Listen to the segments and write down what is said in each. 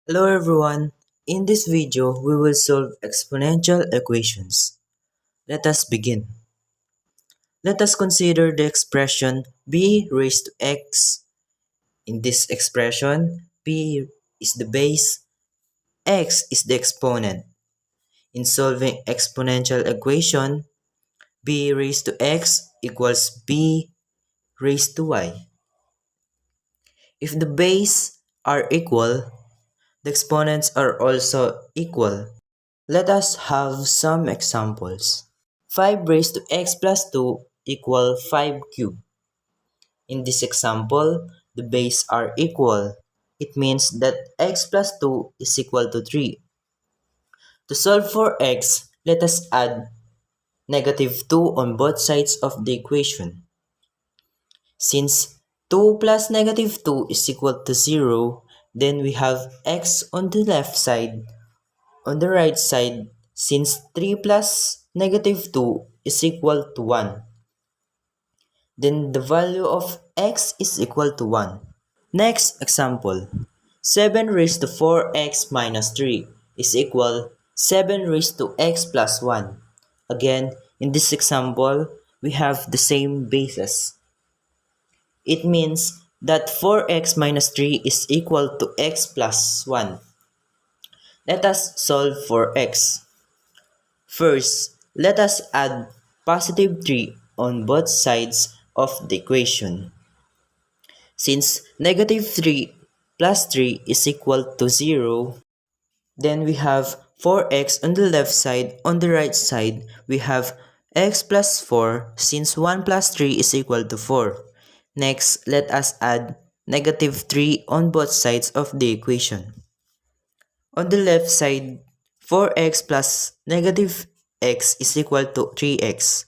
Hello everyone, in this video we will solve exponential equations. Let us begin. Let us consider the expression b raised to x. In this expression, b is the base, x is the exponent. In solving exponential equation, b raised to x equals b raised to y. If the base are equal, the exponents are also equal. Let us have some examples. 5 raised to x plus 2 equal 5 cubed. In this example, the base are equal. It means that x plus 2 is equal to 3. To solve for x, let us add negative 2 on both sides of the equation. Since 2 plus negative 2 is equal to 0, then we have x on the left side. On the right side, since 3 plus negative 2 is equal to 1, then the value of x is equal to 1. Next example, 7 raised to 4x minus 3 is equal 7 raised to x plus 1. Again, in this example, we have the same basis. It means that 4x minus 3 is equal to x plus 1. Let us solve for x. First, let us add positive 3 on both sides of the equation. Since negative 3 plus 3 is equal to 0, then we have 4x on the left side. On the right side, we have x plus 4 since 1 plus 3 is equal to 4. Next, let us add negative 3 on both sides of the equation. On the left side, 4x plus negative x is equal to 3x.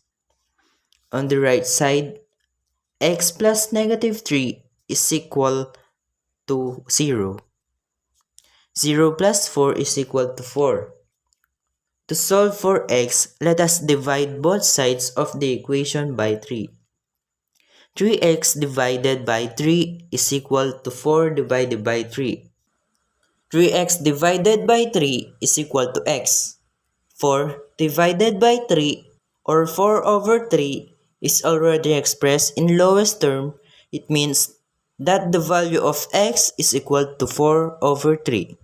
On the right side, x plus negative 3 is equal to 0. 0 plus 4 is equal to 4. To solve for x, let us divide both sides of the equation by 3. 3x divided by 3 is equal to 4 divided by 3. 3x divided by 3 is equal to x. 4 divided by 3 or 4 over 3 is already expressed in lowest term. It means that the value of x is equal to 4 over 3.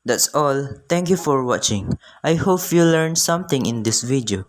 That's all. Thank you for watching. I hope you learned something in this video.